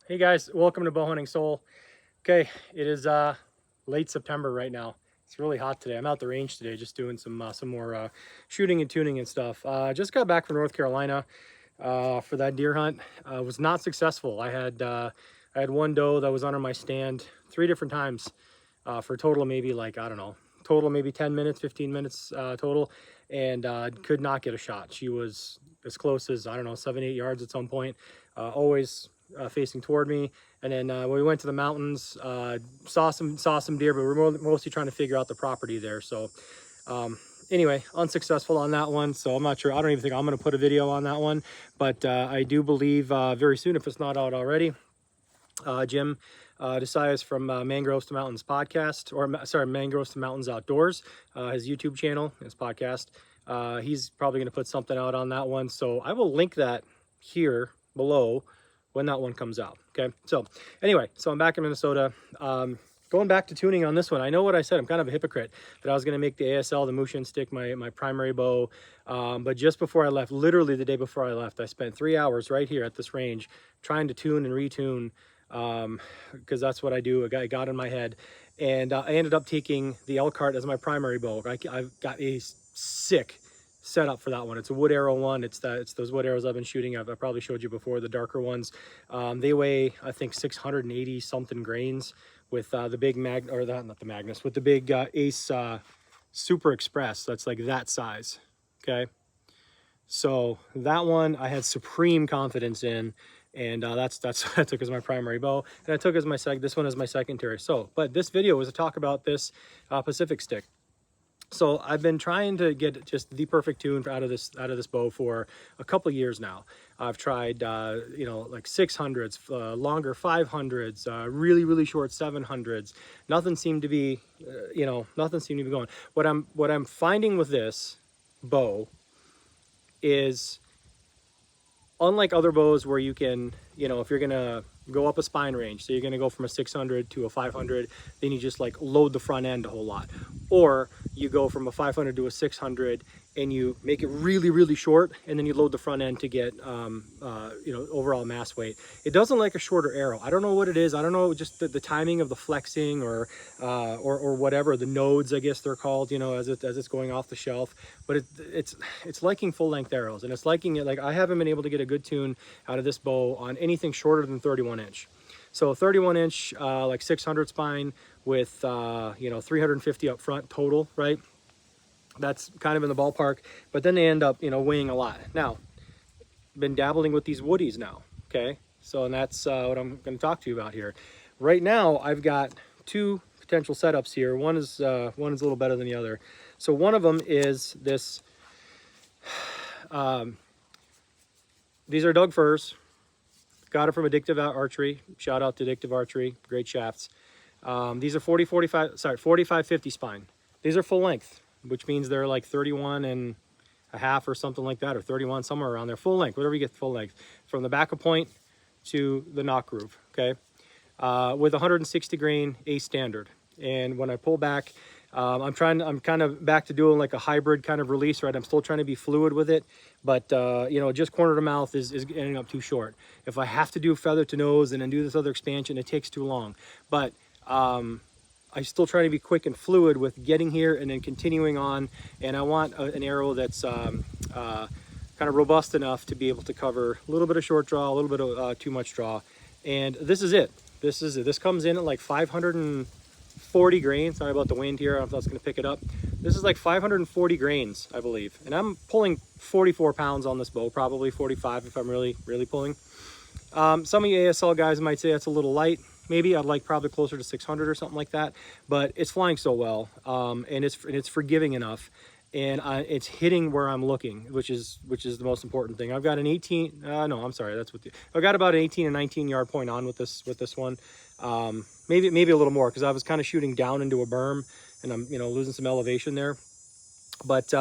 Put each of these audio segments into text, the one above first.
Hey guys, welcome to Bowhunting Soul. Okay, it is late September right now. It's really hot today. I'm out the range today, just doing some more shooting and tuning and stuff. Just got back from North Carolina for that deer hunt. Was not successful. I had one doe that was under my stand 3 different times for a total of maybe like I don't know, total maybe 10 minutes, 15 minutes total, and could not get a shot. She was as close as I don't know 7-8 yards at some point. Always facing toward me. And then when we went to the mountains, saw some deer, but we're mostly trying to figure out the property there. So anyway, unsuccessful on that one. So I'm not sure. I don't even think I'm going to put a video on that one, but I do believe very soon, if it's not out already, Jim Desai's from Mangroves to Mountains podcast, or sorry, Mangroves to Mountains Outdoors, his YouTube channel, his podcast. He's probably going to put something out on that one. So I will link that here below when that one comes out. Okay, so anyway, so I'm back in Minnesota. Going back to tuning on this one, I know what I said. I'm kind of a hypocrite that I was going to make the ASL, the Mushin Styk, my primary bow. But just before I left, literally the day before I left, I spent 3 hours right here at this range trying to tune and retune, because that's what I do. I got in my head, and I ended up taking the Elkhart as my primary bow. I've got a sick setup for that one. It's a wood arrow one. It's those wood arrows I've been shooting. I probably showed you before, the darker ones. They weigh, I think, 680 something grains with the big not the Magnus, with the big Ace Super Express. That's like that size. Okay, so that one I had supreme confidence in, and that's I took as my primary bow, and I took as my this one as my secondary. So, but this video was to talk about this Pacific Stick. So I've been trying to get just the perfect tune out of this bow for a couple of years now. I've tried you know, like 600s, longer 500s, really short 700s. Nothing seemed to be you know, nothing seemed to be going. What I'm finding with this bow is, unlike other bows where you can, you know, if you're gonna go up a spine range, so you're gonna go from a 600 to a 500, then you just like load the front end a whole lot. Or you go from a 500 to a 600 and you make it really short, and then you load the front end to get you know, overall mass weight. It doesn't like a shorter arrow. I don't know what it is. I don't know, just the timing of the flexing or whatever, the nodes, I guess they're called, you know, as it's going off the shelf. But it's liking full length arrows, and it's liking it. Like, I haven't been able to get a good tune out of this bow on anything shorter than 31 inch. So 31 inch, like 600 spine with, you know, 350 up front total, right? That's kind of in the ballpark, but then they end up, you know, weighing a lot. Now, been dabbling with these woodies now, okay? So, and that's what I'm going to talk to you about here. Right now, I've got 2 potential setups here. One is a little better than the other. So one of them is this, these are Doug Furs. Got it from Addictive Archery. Shout out to Addictive Archery, great shafts. These are 45-50 spine. These are full length, which means they're like 31 and a half or something like that, or 31, somewhere around there. Full length, whatever you get, full length, from the back of point to the knock groove, okay? With 160 grain Ace standard. And when I pull back, I'm kind of back to doing like a hybrid kind of release, right? I'm still trying to be fluid with it, but you know, just corner to mouth is ending up too short. If I have to do feather to nose and then do this other expansion, it takes too long. But I still try to be quick and fluid with getting here and then continuing on. And I want an arrow that's kind of robust enough to be able to cover a little bit of short draw, a little bit of too much draw. And this is it. This is it. This comes in at like 540 grains. Sorry about the wind here. I don't know if that's going to pick it up. This is like 540 grains, I believe. And I'm pulling 44 pounds on this bow, probably 45 if I'm really pulling. Some of you ASL guys might say that's a little light. Maybe I'd like probably closer to 600 or something like that, but it's flying so well, and it's forgiving enough, and it's hitting where I'm looking, which is the most important thing. I've got an 18. No, I'm sorry. I've got about an 18 and 19 yard point on with this one. Maybe a little more, because I was kind of shooting down into a berm, and I'm, you know, losing some elevation there. But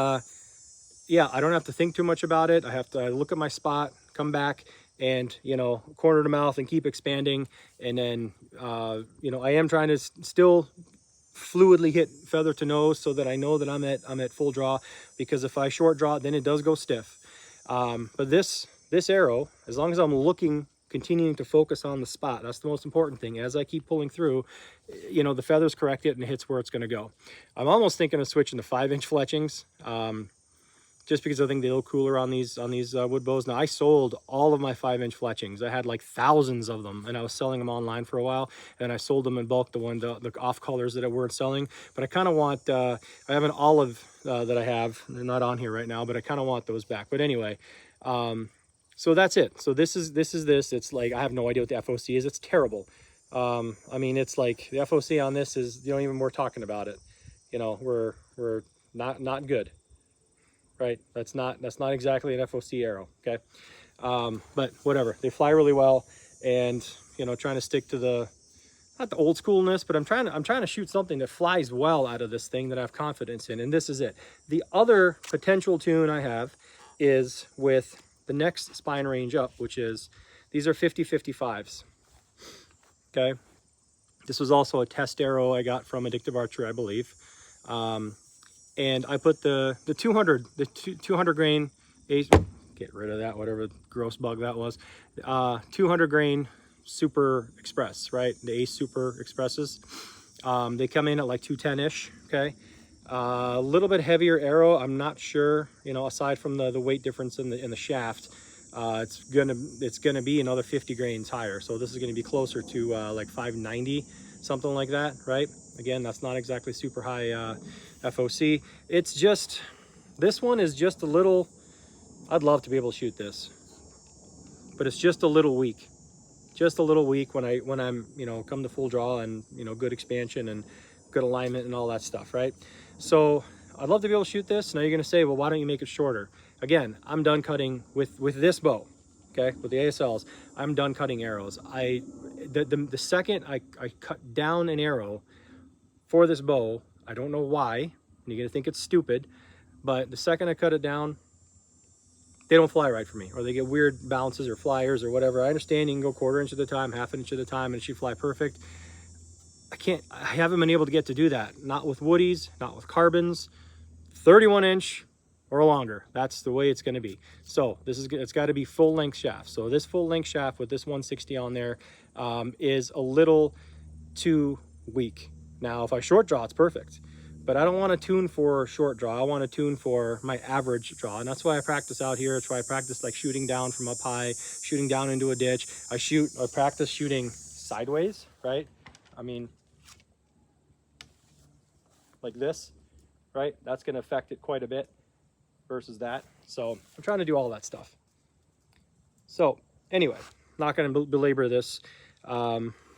yeah, I don't have to think too much about it. I have to look at my spot, come back, and, you know, corner to mouth and keep expanding. And then you know, I am trying to still fluidly hit feather to nose so that I know that I'm at full draw, because if I short draw, then it does go stiff. But this arrow, as long as I'm looking continuing to focus on the spot. That's the most important thing. As I keep pulling through, you know, the feathers correct it and it hits where it's going to go. I'm almost thinking of switching to 5-inch fletchings, just because I think they look cooler on these wood bows. Now, I sold all of my 5-inch fletchings. I had like thousands of them, and I was selling them online for a while, and I sold them in bulk, the off colors that I weren't selling. But I kind of want, I have an olive that I have. They're not on here right now, but I kind of want those back. But anyway, so that's it. So this is this. It's like, I have no idea what the FOC is. It's terrible. I mean, it's like the FOC on this is, you don't even worth talking about it. You know, we're not good. Right, that's not exactly an FOC arrow. Okay, but whatever, they fly really well, and you know, trying to stick to the, not the old schoolness, but I'm trying to shoot something that flies well out of this thing that I have confidence in, and this is it. The other potential tune I have is with the next spine range up, which is, these are 50-55s. Okay, this was also a test arrow I got from Addictive Archery, I believe. And I put the 200 grain, get rid of that, whatever gross bug that was, 200 grain Super Express, right? The Ace Super Expresses. They come in at like 210-ish, okay? A little bit heavier arrow, I'm not sure, you know, aside from the weight difference in the shaft, it's gonna be another 50 grains higher. So this is gonna be closer to like 590, something like that, right? Again, that's not exactly super high FOC. It's just, this one is just a little, I'd love to be able to shoot this, but it's just a little weak. Just a little weak when I'm, you know, come to full draw and, you know, good expansion and good alignment and all that stuff, right? So I'd love to be able to shoot this. Now you're gonna say, well, why don't you make it shorter? Again, I'm done cutting with this bow, okay? With the ASLs, I'm done cutting arrows. The second I cut down an arrow for this bow, I don't know why, and you're gonna think it's stupid, but the second I cut it down, they don't fly right for me, or they get weird bounces or flyers or whatever. I understand you can go 1/4 inch at a time, 1/2 inch at a time, and it should fly perfect. I haven't been able to get to do that. Not with woodies, not with carbons. 31-inch or longer, that's the way it's gonna be. So it's gotta be full length shaft. So this full length shaft with this 160 on there is a little too weak. Now, if I short draw, it's perfect, but I don't want to tune for short draw. I want to tune for my average draw, and that's why I practice out here. That's why I practice like shooting down from up high, shooting down into a ditch. I practice shooting sideways, right? I mean, like this, right? That's going to affect it quite a bit versus that. So I'm trying to do all that stuff. So anyway, not going to belabor this.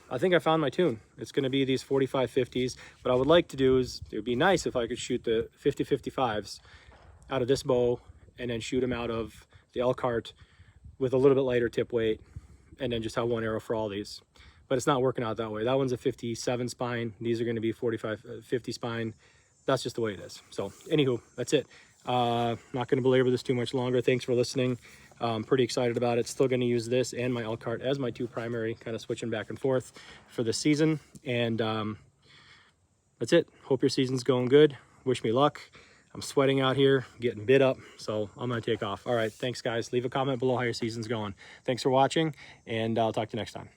I think I found my tune. It's going to be these 45-50s. What I would like to do is, it would be nice if I could shoot the 50-55s out of this bow and then shoot them out of the Elkhart with a little bit lighter tip weight, and then just have one arrow for all these. But it's not working out that way. That one's a 57 spine. These are going to be 45-50 spine. That's just the way it is. So anywho, that's it. Not going to belabor this too much longer. Thanks for listening. Pretty excited about it. Still going to use this and my Elkhart as my two primary, kind of switching back and forth for this season. And that's it. Hope your season's going good. Wish me luck. I'm sweating out here, getting bit up, so I'm going to take off. All right, thanks guys. Leave a comment below how your season's going. Thanks for watching, and I'll talk to you next time.